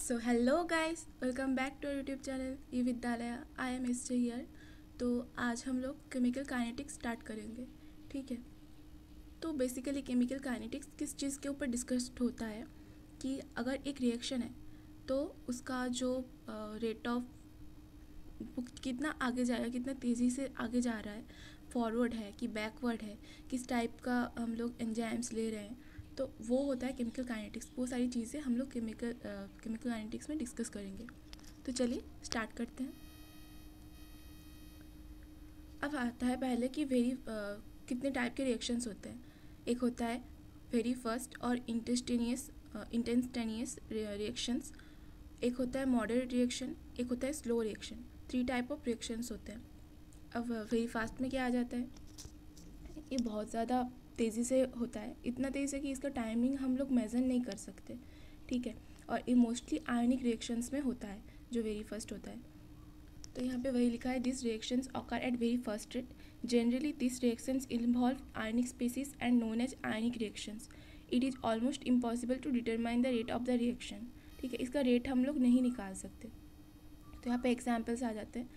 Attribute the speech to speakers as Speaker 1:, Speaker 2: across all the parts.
Speaker 1: So hello guys, welcome back to YouTube channel E Vidyalaya. I am S here. तो आज हम लोग chemical kinetics start करेंगे। ठीक है। तो बेसिकली केमिकल काइनेटिक्स किस चीज़ के ऊपर डिस्कस होता है कि अगर एक रिएक्शन है तो उसका जो रेट ऑफ कितना आगे जाएगा, कितना तेज़ी से आगे जा रहा है, फॉरवर्ड है कि बैकवर्ड है, किस टाइप का हम लोग एंजाइम्स ले रहे हैं, तो वो होता है केमिकल काइनेटिक्स। वो सारी चीज़ें हम लोग केमिकल काइनेटिक्स में डिस्कस करेंगे। तो चलिए स्टार्ट करते हैं। अब आता है पहले कि कितने टाइप के रिएक्शंस होते हैं। एक होता है वेरी फर्स्ट और इंटेंस्टेनियस रिएक्शंस। एक होता है मॉडरेट रिएक्शन, एक होता है slow reaction. 3 type of reactions होते हैं। अब वेरी फास्ट में क्या आ जाता है, ये बहुत ज़्यादा तेज़ी से होता है, इतना तेज़ी से कि इसका टाइमिंग हम लोग मेज़र नहीं कर सकते। ठीक है। और ये मोस्टली आयोनिक रिएक्शंस में होता है जो वेरी फर्स्ट होता है। तो यहाँ पे वही लिखा है, this reactions occur at very fast rate. Generally this reactions involve ionic species and known as ionic reactions. It is almost impossible to determine the rate of the reaction. ठीक है, इसका रेट हम लोग नहीं निकाल सकते। तो यहाँ पे एग्जाम्पल्स आ जाते हैं।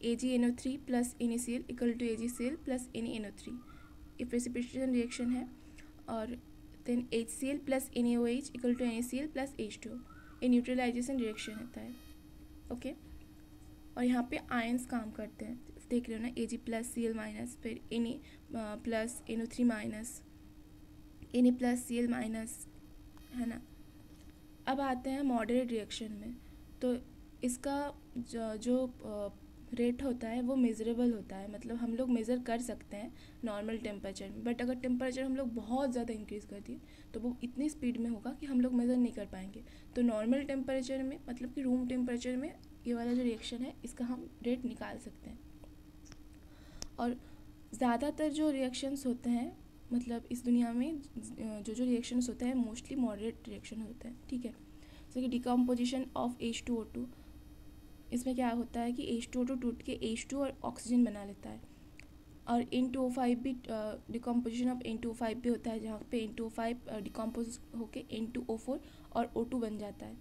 Speaker 1: AgNO3 plus NaCl equal to AgCl plus NaNO3, ये प्रेसिपिटेशन रिएक्शन है। और then HCl plus NaOH equal to NaCl plus H2O, ये न्यूट्रलाइजेशन रिएक्शन होता है। ओके। और यहाँ पे आयंस काम करते हैं, देख रहे हो ना, Ag प्लस Cl माइनस, फिर Na plus NO3 minus, Na plus Cl minus, है ना। अब आते हैं मॉडरेट रिएक्शन में। तो इसका जो रेट होता है वो मेज़रेबल होता है, मतलब हम लोग मेज़र कर सकते हैं नॉर्मल टेम्परेचर में। बट अगर टेम्परेचर हम लोग बहुत ज़्यादा इंक्रीज़ कर दिए तो वो इतनी स्पीड में होगा कि हम लोग मेज़र नहीं कर पाएंगे। तो नॉर्मल टेम्परेचर में, मतलब कि रूम टेम्परेचर में, ये वाला जो रिएक्शन है इसका हम रेट निकाल सकते हैं। और ज़्यादातर जो रिएक्शंस होते हैं, मतलब इस दुनिया में जो रिएक्शंस होते हैं मोस्टली मॉडरेट रिएक्शन होते हैं। ठीक है। जैसे कि डिकम्पोजिशन ऑफ H2O2, इसमें क्या होता है कि H2O2 टूट के H2 और ऑक्सीजन बना लेता है। और N2O5 भी, डिकम्पोजिशन ऑफ N2O5 भी होता है, जहाँ पे N2O5 डिकम्पोज होके N2O4 और O2 बन जाता है।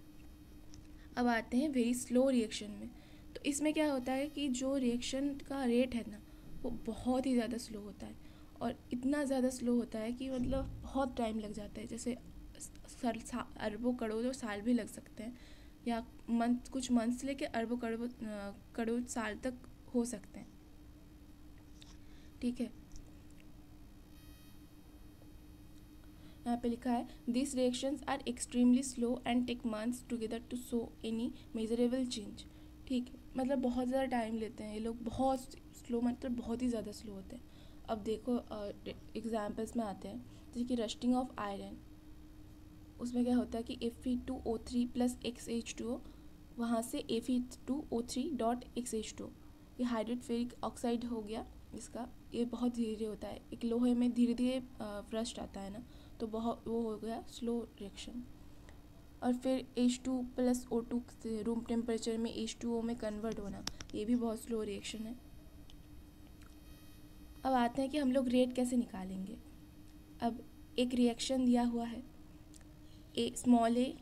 Speaker 1: अब आते हैं वेरी स्लो रिएक्शन में। तो इसमें क्या होता है कि जो रिएक्शन का रेट है ना वो बहुत ही ज़्यादा स्लो होता है, और इतना ज़्यादा स्लो होता है कि मतलब बहुत टाइम लग जाता है, जैसे अरबों करोड़ों साल भी लग सकते हैं, या कुछ मंथ से लेकर अरबों करोड़ साल तक हो सकते हैं। ठीक है। यहाँ पे लिखा है, this reactions are extremely slow and take months together to show any measurable change. ठीक है, मतलब बहुत ज़्यादा टाइम लेते हैं ये लोग, बहुत स्लो, मतलब बहुत ही ज़्यादा स्लो होते हैं। अब देखो एग्जाम्पल्स में आते हैं, जैसे कि रस्टिंग ऑफ आयरन। उसमें क्या होता है कि Fe2O3 प्लस XH2O, वहाँ से Fe2O3 डॉट XH2O, ये हाइड्रोफेरिक ऑक्साइड हो गया इसका। ये बहुत धीरे धीरे होता है, एक लोहे में धीरे धीरे रस्ट आता है ना, तो बहुत वो हो गया स्लो रिएक्शन। और फिर H2 प्लस O2 से रूम टेम्परेचर में H2O में कन्वर्ट होना, ये भी बहुत स्लो रिएक्शन है। अब आते हैं कि हम लोग रेट कैसे निकालेंगे। अब एक रिएक्शन दिया हुआ है, स्मॉल ए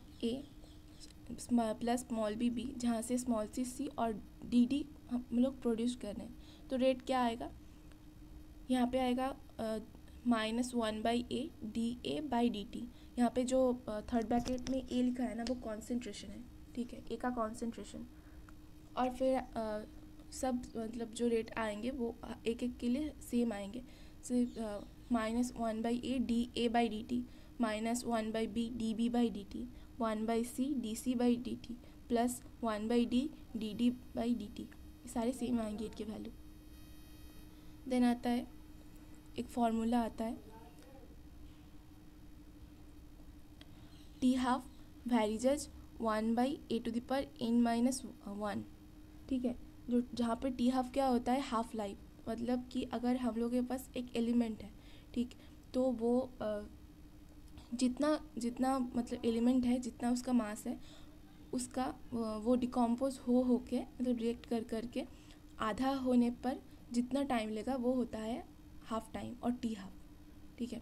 Speaker 1: प्लस स्मॉल बी, जहाँ से स्मॉल सी और डी हम लोग प्रोड्यूस कर रहे हैं। तो रेट क्या आएगा, यहाँ पे आएगा -1/a dA/dt। यहाँ पे जो थर्ड ब्रैकेट में ए लिखा है ना वो कॉन्सेंट्रेशन है। ठीक है, ए का कॉन्सेंट्रेशन। और फिर सब मतलब जो रेट आएंगे वो एक एक के लिए सेम आएंगे। सिर्फ -1/a dA/dt, -1/b dB/dt, 1/c dC/dt, plus 1/d dd/dt, ये सारे सेम आएंगे इनके वैल्यू। देन आता है एक फॉर्मूला आता है, T½ वैरिजेज 1/a⁻n−1। ठीक है, जो जहाँ पे T½ क्या होता है, हाफ लाइफ, मतलब कि अगर हम लोग के पास एक एलिमेंट है, ठीक, तो वो जितना जितना मतलब एलिमेंट है, जितना उसका मास है, उसका वो डिकम्पोज हो के, मतलब रिएक्ट कर के आधा होने पर जितना टाइम लेगा वो होता है हाफ टाइम और T½ ठीक है।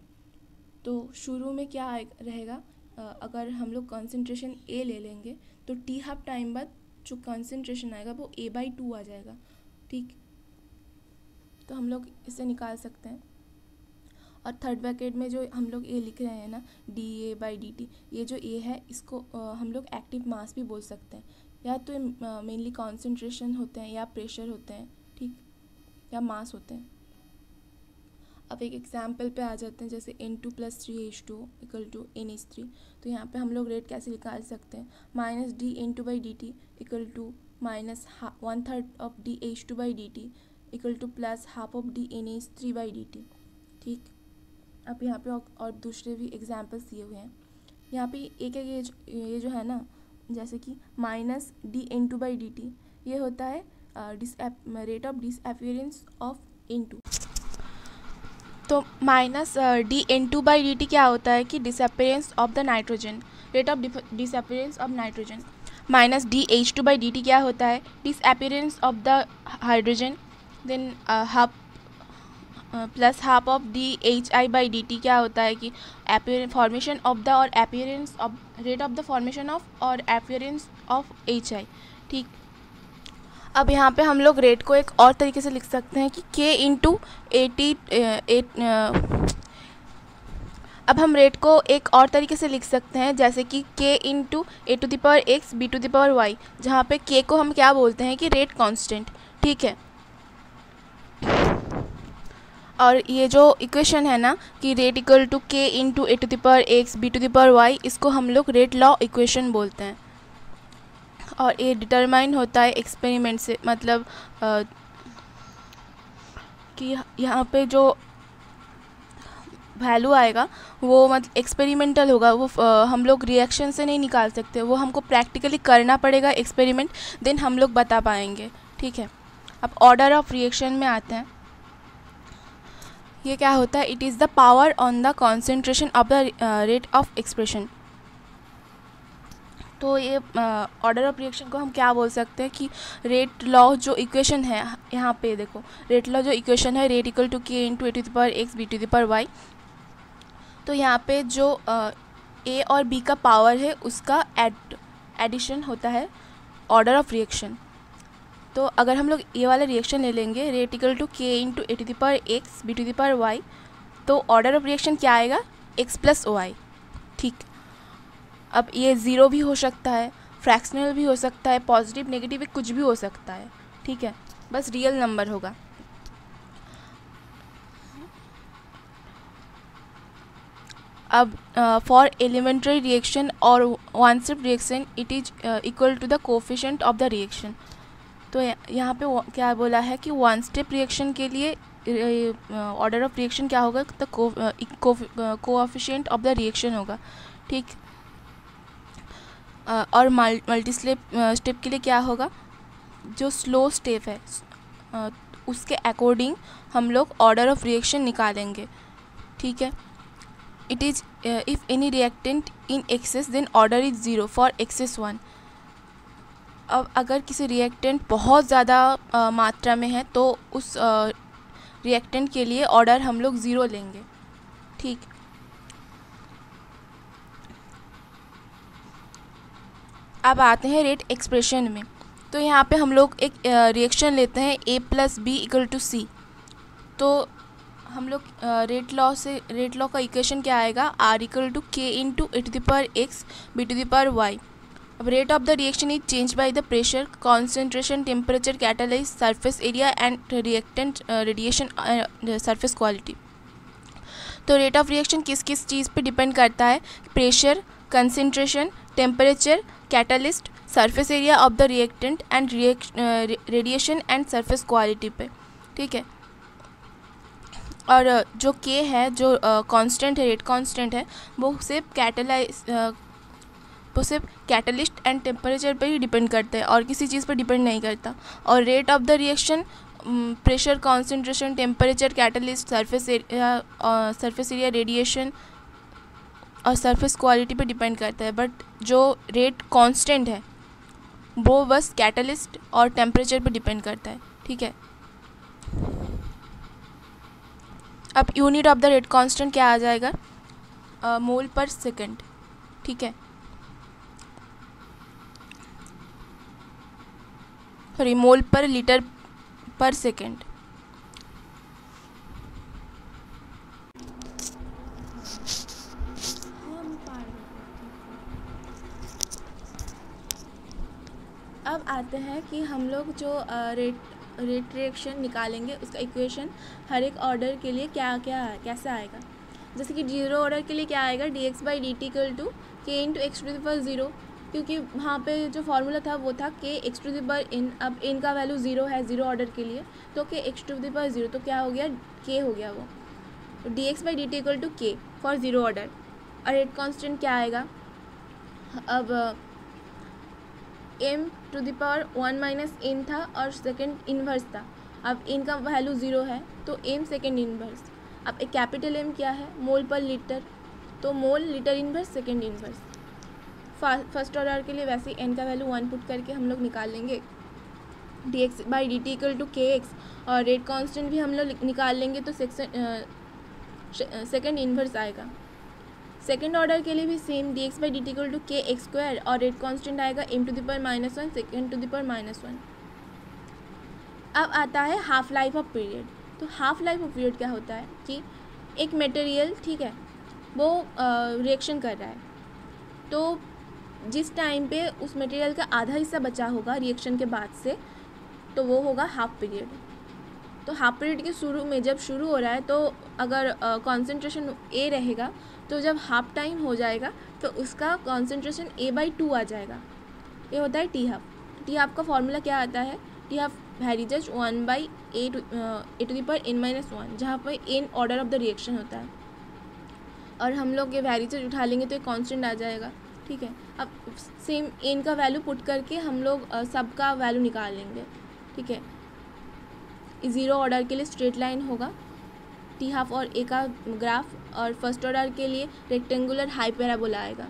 Speaker 1: तो शुरू में क्या रहेगा अगर हम लोग कॉन्सेंट्रेशन ए ले लेंगे तो टी हाफ टाइम बाद जो कॉन्सेंट्रेशन आएगा वो A/2 आ जाएगा। ठीक, तो हम लोग इसे निकाल सकते हैं। और थर्ड ब्रैकेट में जो हम लोग ए लिख रहे हैं ना, dA/dt, ये जो ए है इसको हम लोग एक्टिव मास भी बोल सकते हैं। या तो मेनली कॉन्सेंट्रेशन होते हैं या प्रेशर होते हैं, ठीक, या मास होते हैं। अब एक एग्जाम्पल पे आ जाते हैं, जैसे N2 + 3H2 = NH3। तो यहाँ पे हम लोग रेट कैसे निकाल सकते हैं, -dN2/dt = -1/3 of dH2/dt = +1/2 of dNH3/dt। ठीक, अब यहाँ पे और दूसरे भी एग्जाम्पल्स दिए हुए हैं। यहाँ पे एक ये जो है ना, जैसे कि -dN2/dt, ये होता है rate of disappearance of N2। तो -dN2/dt क्या होता है कि disappearance of the nitrogen, rate of disappearance of nitrogen. -dH2/dt क्या होता है, disappearance of the hydrogen. Then +1/2 of dHI/dt क्या होता है कि फॉर्मेशन ऑफ द और appearance of, rate of the formation of और अपीयरेंस ऑफ HI। ठीक, अब यहाँ पे हम लोग रेट को एक और तरीके से लिख सकते हैं कि K × 80। अब हम रेट को एक और तरीके से लिख सकते हैं, जैसे कि K × A⁴x B⁴y, जहाँ पे K को हम क्या बोलते हैं कि रेट कांस्टेंट। ठीक है, और ये जो इक्वेशन है ना कि रेट = K × A⁴x B⁴y, इसको हम लोग रेट लॉ इक्वेशन बोलते हैं। और ये डिटरमाइन होता है एक्सपेरिमेंट से, मतलब कि यहाँ पे जो वैल्यू आएगा वो मतलब एक्सपेरिमेंटल होगा, वो हम लोग रिएक्शन से नहीं निकाल सकते, वो हमको प्रैक्टिकली करना पड़ेगा एक्सपेरिमेंट, देन हम लोग बता पाएंगे। ठीक है, अब ऑर्डर ऑफ रिएक्शन में आते हैं। ये क्या होता है, it is the power on the concentration of the rate of expression. तो ये ऑर्डर ऑफ रिएक्शन को हम क्या बोल सकते हैं कि रेट लॉ जो इक्वेशन है, यहाँ पे देखो रेट लॉ जो इक्वेशन है, रेट = K × A⁴x B⁴y। तो यहाँ पे जो ए और बी का पावर है उसका एडिशन होता है ऑर्डर ऑफ रिएक्शन। तो अगर हम लोग ये वाला रिएक्शन ले लेंगे, रेट = K × A⁴x B⁴y, तो ऑर्डर ऑफ रिएक्शन क्या आएगा, x + OI। ठीक, अब ये ज़ीरो भी हो सकता है, फ्रैक्शनल भी हो सकता है, पॉजिटिव नेगेटिव कुछ भी हो सकता है। ठीक है, बस रियल नंबर होगा। अब फॉर एलिमेंट्री रिएक्शन और one step reaction it is equal to the coefficient of the reaction. तो यहाँ पे क्या बोला है कि वन स्टेप रिएक्शन के लिए ऑर्डर ऑफ रिएक्शन क्या होगा, तो कोफिशिएंट ऑफ द रिएक्शन होगा। ठीक, और मल्टी स्टेप के लिए क्या होगा, जो स्लो स्टेप है उसके अकॉर्डिंग हम लोग ऑर्डर ऑफ रिएक्शन निकालेंगे। ठीक है, it is if any reactant in excess then order is 0 for excess 1। अब अगर किसी रिएक्टेंट बहुत ज़्यादा मात्रा में है तो उस रिएक्टेंट के लिए ऑर्डर हम लोग 0 लेंगे। ठीक, अब आते हैं रेट एक्सप्रेशन में। तो यहाँ पे हम लोग एक रिएक्शन लेते हैं A + B = C। तो हम लोग रेट लॉ का इक्वेशन क्या आएगा, R = K × A⁴x B⁴y। अब rate of the reaction is change by the pressure, concentration, temperature, catalyse, surface area and reactant radiation, surface quality. तो रेट ऑफ रिएक्शन किस किस चीज़ पे डिपेंड करता है, pressure, concentration, temperature, catalyst, surface area of the reactant and radiation and surface quality पे। ठीक है, और जो K है, जो कांस्टेंट है, रेट कांस्टेंट है, वो सिर्फ कैटलिस्ट एंड टेम्परेचर पे ही डिपेंड करता है और किसी चीज़ पर डिपेंड नहीं करता। और rate of the reaction pressure, concentration, temperature, catalyst, surface area, radiation और सरफेस क्वालिटी पे डिपेंड करता है। बट जो रेट कांस्टेंट है वो बस कैटलिस्ट और टेम्परेचर पे डिपेंड करता है। ठीक है, अब unit of the rate constant क्या आ जाएगा, मोल पर सेकंड। ठीक है, सॉरी मोल पर लीटर पर सेकेंड। अब आते हैं कि हम लोग जो रेट रिएक्शन निकालेंगे उसका इक्वेशन हर एक ऑर्डर के लिए क्या क्या है, कैसे आएगा। जैसे कि जीरो ऑर्डर के लिए क्या आएगा, dx by D T equal to K into X to the power zero, क्योंकि वहाँ पे जो फॉर्मूला था वो था K X to the power N. अब इन का वैल्यू ज़ीरो है ज़ीरो ऑर्डर के लिए, तो K X to the power zero, तो क्या हो गया, के हो गया वो। तो dx by D T equal to k for zero order. और रेट कॉन्स्टेंट क्या आएगा, अब m to the power one minus n था और सेकेंड इन्वर्स था। अब n का वैल्यू ज़ीरो है तो m सेकेंड इन्वर्स। अब एक कैपिटल M क्या है, मोल पर लीटर, तो mole litre inverse second inverse. First order के लिए वैसे ही n का वैल्यू वन पुट करके हम लोग निकाल लेंगे dx by D T equal to k x, और रेट कांस्टेंट भी हम लोग निकाल लेंगे तो सेकेंड इन्वर्स आएगा। सेकेंड ऑर्डर के लिए भी same dx by D T equal to k x square, और रेट कांस्टेंट आएगा m to the power minus one second to the power minus one. अब आता है हाफ लाइफ ऑफ पीरियड। तो हाफ लाइफ ऑफ पीरियड क्या होता है कि एक मटेरियल, ठीक है, वो रिएक्शन कर रहा है, तो जिस टाइम पे उस मटेरियल का आधा हिस्सा बचा होगा रिएक्शन के बाद से, तो वो होगा हाफ पीरियड। तो हाफ पीरियड के शुरू में जब शुरू हो रहा है तो अगर कॉन्सेंट्रेशन ए रहेगा, तो जब हाफ टाइम हो जाएगा तो उसका कॉन्सेंट्रेशन ए बाई टू आ जाएगा। ये होता है टी हाफ। टी हाफ का फॉर्मूला क्या आता है, t half varies one by a to the power n minus one, जहाँ पर n order of the reaction होता है। और हम लोग ये वैरीज उठा लेंगे तो एक कांस्टेंट आ जाएगा, ठीक है। अब सेम एन का वैल्यू पुट करके हम लोग सबका वैल्यू निकाल लेंगे, ठीक है। ज़ीरो ऑर्डर के लिए स्ट्रेट लाइन होगा टी हाफ और ए का ग्राफ, और फर्स्ट ऑर्डर के लिए रेक्टेंगुलर हाइपरबोला आएगा।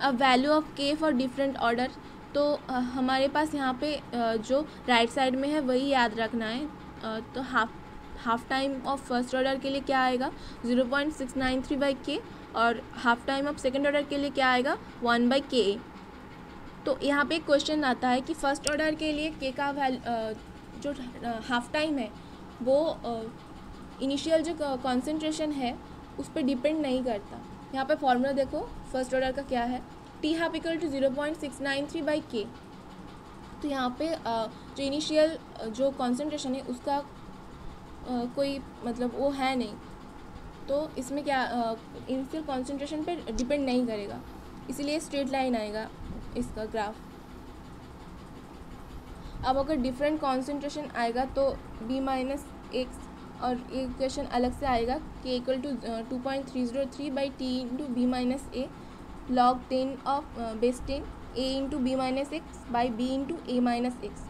Speaker 1: अब वैल्यू ऑफ के फॉर डिफरेंट ऑर्डर, तो हमारे पास यहाँ पे जो राइट साइड में है वही याद रखना है। तो half time of first order के लिए क्या आएगा, 0.693 बाई के, और half time of second order के लिए क्या आएगा, 1 बाई के। तो यहाँ पे एक क्वेश्चन आता है कि फर्स्ट ऑर्डर के लिए के का जो हाफ टाइम है वो इनिशियल जो कॉन्सेंट्रेशन है उस पर डिपेंड नहीं करता। यहाँ पे फॉर्मूला देखो फर्स्ट ऑर्डर का क्या है, t half equal to 0.693 by k. तो यहाँ पे जो इनिशियल जो कॉन्सेंट्रेशन है उसका कोई मतलब वो है नहीं, तो इसमें क्या इनिशियल कॉन्सेंट्रेशन पे डिपेंड नहीं करेगा, इसीलिए स्ट्रेट लाइन आएगा इसका ग्राफ। अब अगर डिफरेंट कॉन्सेंट्रेशन आएगा तो b माइनस एक्स, और ये इक्वेशन अलग से आएगा k equal to 2.303 by t into b minus a log 10 of base 10 a into b minus x by b into a minus x,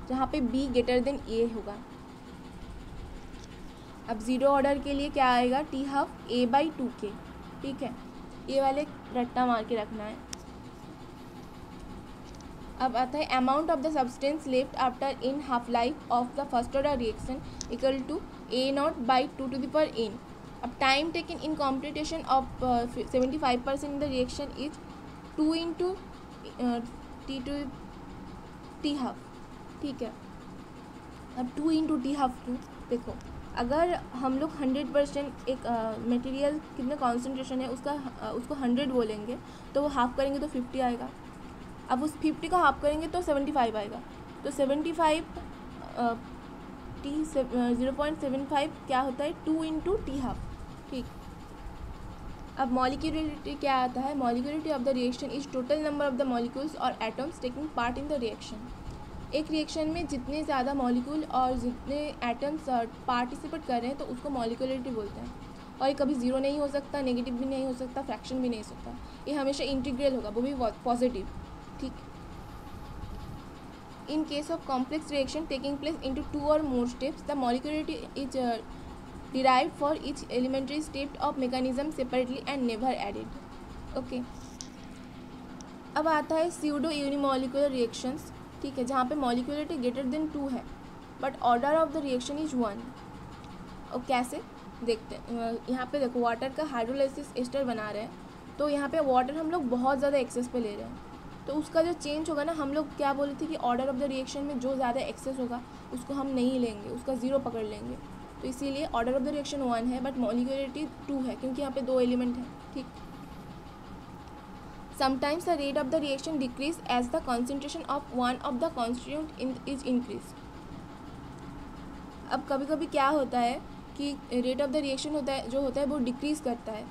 Speaker 1: जहाँ पे b ग्रेटर देन a होगा। अब zero order के लिए क्या आएगा, T half a by two के, ठीक है, ये वाले रट्टा मार के रखना है। अब आता है amount of the substance left after in half life of the first order reaction equal to A naught by two to the power N. अब time taken in completion of 75% in the reaction is 2 into T half, ठीक है। अब 2 into T half to, देखो अगर हम लोग 100% एक material कितना कॉन्सेंट्रेशन है उसको 100 बोलेंगे तो वो हाफ करेंगे तो 50 आएगा। अब उस 50 को हाफ करेंगे तो 75 आएगा, तो 75 टी 0.75 क्या होता है, 2 इंटू टी हाफ, ठीक। अब मॉलिक्यूलरिटी क्या आता है, molecularity of the reaction is total number of the molecules और atoms taking part in the reaction. एक रिएक्शन में जितने ज़्यादा मॉलिक्यूल और जितने एटम्स पार्टिसिपेट कर रहे हैं तो उसको मॉलिक्यूलरिटी बोलते हैं। और ये कभी ज़ीरो नहीं हो सकता, नेगेटिव भी नहीं हो सकता, फ्रैक्शन भी नहीं हो सकता, ये हमेशा इंटीग्रल होगा, वो भी पॉजिटिव, ठीक। In case of complex reaction taking place into 2 और more steps, the molecularity is derived for each elementary step of mechanism separately and never added, okay। अब आता है pseudo unimolecular reactions, ठीक है, जहाँ पे मॉलिक्यूलरिटी ग्रेटर देन 2 है but order of the reaction is 1। और कैसे, देखते हैं यहाँ पे देखो, वाटर का हाइड्रोलाइसिस एस्टर बना रहे हैं, तो यहाँ पे वाटर हम लोग बहुत ज़्यादा एक्सेस पे ले रहे हैं, तो उसका जो चेंज होगा ना, हम लोग क्या बोले थे कि ऑर्डर ऑफ द रिएक्शन में जो ज़्यादा एक्सेस होगा उसको हम नहीं लेंगे, उसका 0 पकड़ लेंगे। तो इसीलिए ऑर्डर ऑफ द रिएक्शन 1 है बट मॉलिक्यूलरिटी 2 है, क्योंकि यहाँ पे 2 एलिमेंट हैं। ठीक। Sometimes the rate of the reaction decrease as the concentration of one of the constituent is increase. अब कभी कभी क्या होता है कि रेट ऑफ द रिएक्शन होता है वो डिक्रीज करता है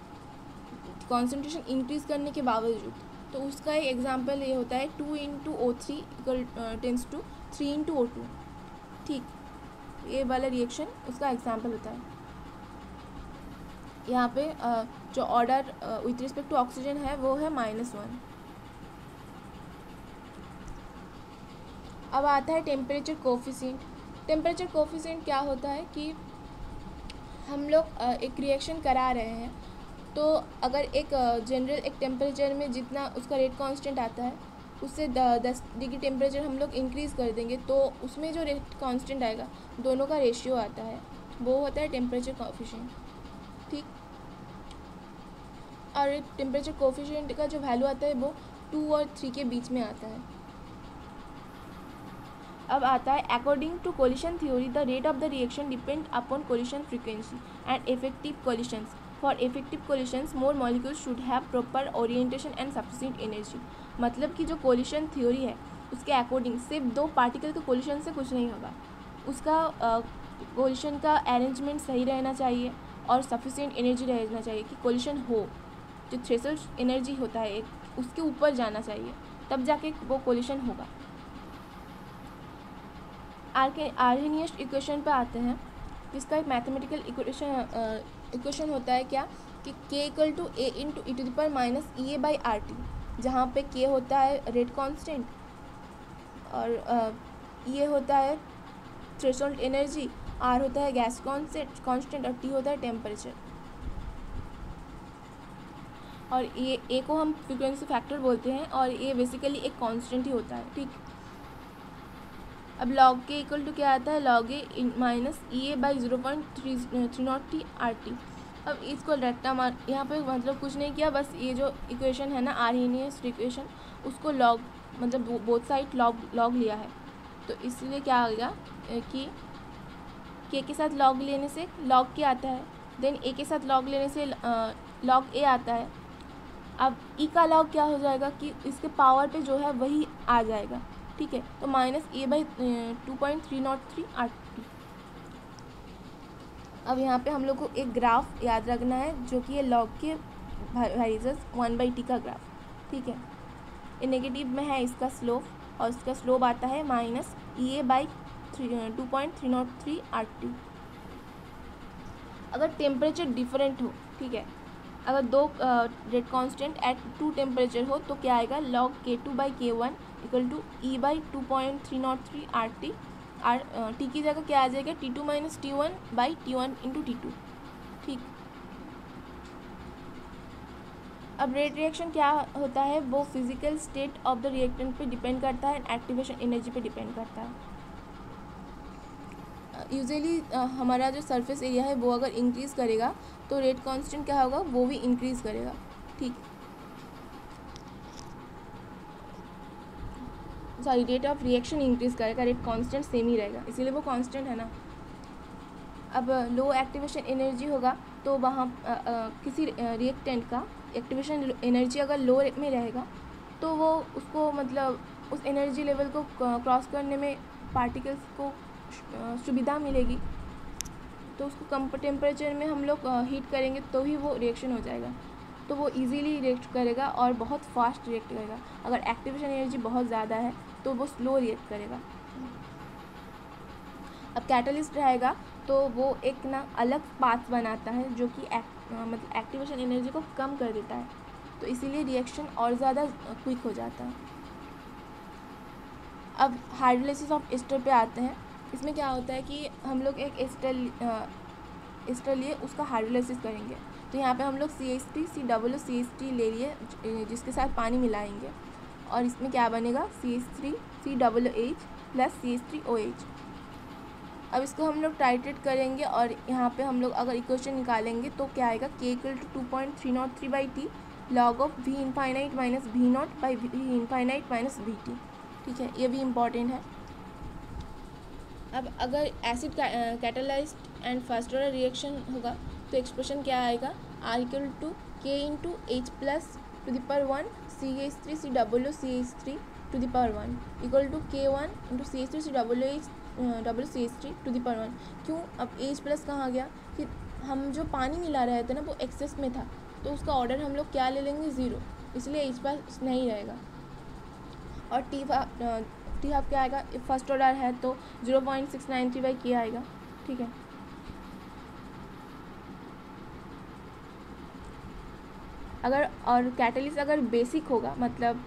Speaker 1: कॉन्सेंट्रेशन इंक्रीज करने के बावजूद। तो उसका एक एग्जांपल ये होता है 2 × O3 टेंस टू 3 × O2। ठीक, ये वाला रिएक्शन उसका एग्जांपल होता है। यहाँ पे जो order with respect to oxygen है वो है -1। अब आता है टेम्परेचर कोफिशिएंट। टेम्परेचर कोफिशिएंट क्या होता है कि हम लोग एक रिएक्शन करा रहे हैं, तो अगर एक जनरल एक टेम्परेचर में जितना उसका रेट कांस्टेंट आता है उससे 10 डिग्री टेम्परेचर हम लोग इंक्रीज़ कर देंगे, तो उसमें जो रेट कांस्टेंट आएगा दोनों का रेशियो आता है, वो होता है टेम्परेचर कोफिशिएंट। ठीक। और टेम्परेचर कोफिशिएंट का जो वैल्यू आता है वो 2 और 3 के बीच में आता है। अब आता है according to collision theory the rate of the reaction depend upon collision frequency and effective collisions. For effective collisions more molecules should have proper orientation and sufficient energy. मतलब कि जो कोलिशन थ्योरी है उसके अकॉर्डिंग सिर्फ 2 particle के collision से कुछ नहीं होगा, उसका कोलिशन का अरेंजमेंट सही रहना चाहिए और सफिशिएंट एनर्जी रहना चाहिए कि कोलिशन हो। जो थ्रेशोल्ड एनर्जी होता है एक उसके ऊपर जाना चाहिए, तब जाके वो कोलिशन होगा। आर्हेनियस इक्वेशन पे आते हैं, जिसका एक मैथमेटिकल इक्वेशन होता है क्या कि K = A × e⁻ जहाँ पे K होता है रेट कांस्टेंट और ये होता है थ्रेशोल्ड एनर्जी, R होता है गैस कांस्टेंट और T होता है टेम्परेचर। और ये A को हम फ्रीक्वेंसी फैक्टर बोलते हैं और ये बेसिकली एक कांस्टेंट ही होता है। ठीक। अब log K = क्या आता है, log A -EA/0.303 RT। अब इसको रेक्टा मार, यहाँ पे मतलब कुछ नहीं किया, बस ये जो इक्वेशन है ना आर्हेनियस इक्वेशन, उसको log मतलब बोथ साइड log लिया है, तो इसलिए क्या आ गया कि K के साथ log लेने से log K आता है, देन A के साथ log लेने से log A आता है। अब E का log क्या हो जाएगा कि इसके पावर पे जो है वही आ जाएगा। ठीक है, तो -A/2.303 RT। अब यहाँ पे हम लोग को एक ग्राफ याद रखना है जो कि ये log के वाइजेस 1/T का ग्राफ। ठीक है, ये नेगेटिव में है इसका स्लोप और इसका स्लोप आता है -EA/2.303 RT। अगर टेम्परेचर डिफरेंट हो, ठीक है, अगर 2 रेट कांस्टेंट एट 2 टेम्परेचर हो तो क्या आएगा, log K2/K1 = E/2.303 RT। T की जगह क्या आ जाएगा, T2 - T1/T1 × T2। ठीक। अब रेट रिएक्शन क्या होता है, वो physical state of the reactant पे डिपेंड करता है, एक्टिवेशन एनर्जी पे डिपेंड करता है। यूजुअली हमारा जो सरफेस एरिया है वो अगर इंक्रीज़ करेगा तो रेट कांस्टेंट क्या होगा, वो भी इंक्रीज़ करेगा। ठीक, sorry, rate of reaction increase करेगा, रेट कांस्टेंट सेम ही रहेगा, इसीलिए वो कांस्टेंट है ना। अब लो एक्टिवेशन एनर्जी होगा तो वहाँ किसी रिएक्टेंट का एक्टिवेशन एनर्जी अगर लो में रहेगा तो वो उसको मतलब उस एनर्जी लेवल को क्रॉस करने में पार्टिकल्स को सुविधा मिलेगी, तो उसको कम टेम्परेचर में हम लोग हीट करेंगे तो ही वो रिएक्शन हो जाएगा, तो वो इजीली रिएक्ट करेगा और बहुत फास्ट रिएक्ट करेगा। अगर एक्टिवेशन एनर्जी बहुत ज़्यादा है तो वो स्लो रिएक्ट करेगा। अब कैटलिस्ट रहेगा तो वो एक ना अलग पाथ बनाता है जो कि मतलब एक्टिवेशन एनर्जी को कम कर देता है, तो इसीलिए रिएक्शन और ज़्यादा क्विक हो जाता है। अब हाइड्रोलाइसिस ऑफ एस्टर पे आते हैं। इसमें क्या होता है कि हम लोग एक एस्टर लिए उसका हाइड्रोलाइसिस करेंगे, तो यहाँ पे हम लोग CH3 COOCH3 ले लिए जिसके साथ पानी मिलाएंगे और इसमें क्या बनेगा, CH3 COOH + CH3OH। अब इसको हम लोग टाइट्रेट करेंगे और यहाँ पे हम लोग अगर इक्वेशन निकालेंगे तो क्या आएगा, k = 2.303/t log of v infinite minus v0 by v infinite minus vt। ठीक है, ये भी इम्पॉर्टेंट है। अब अगर acid catalysed and first order reaction होगा तो एक्सप्रेशन क्या आएगा, R = k × H+⁻1 CH3 COOCH3 to the power 1 equal to K1 × CH3 COOCH3 to the power 1। क्यों, अब H+ कहाँ गया कि हम जो पानी मिला रहे थे ना वो एक्सेस में था, तो उसका ऑर्डर हम लोग क्या ले लेंगे, 0, इसलिए H+ नहीं रहेगा। और T हाफ क्या आएगा, फर्स्ट ऑर्डर है तो 0.693/K आएगा। ठीक है, अगर और कैटलिस्ट अगर बेसिक होगा मतलब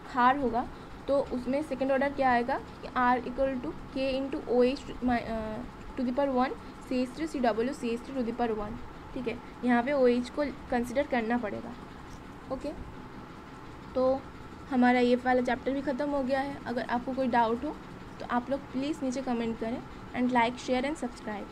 Speaker 1: खार होगा तो उसमें सेकेंड ऑर्डर क्या आएगा कि R = k × OH to the power 1 CH3 COOCH3 to the power 1। ठीक है, यहाँ पे OH को कंसिडर करना पड़ेगा। ओके, तो हमारा ये वाला चैप्टर भी ख़त्म हो गया है। अगर आपको कोई डाउट हो तो आप लोग प्लीज़ नीचे कमेंट करें and like share and subscribe.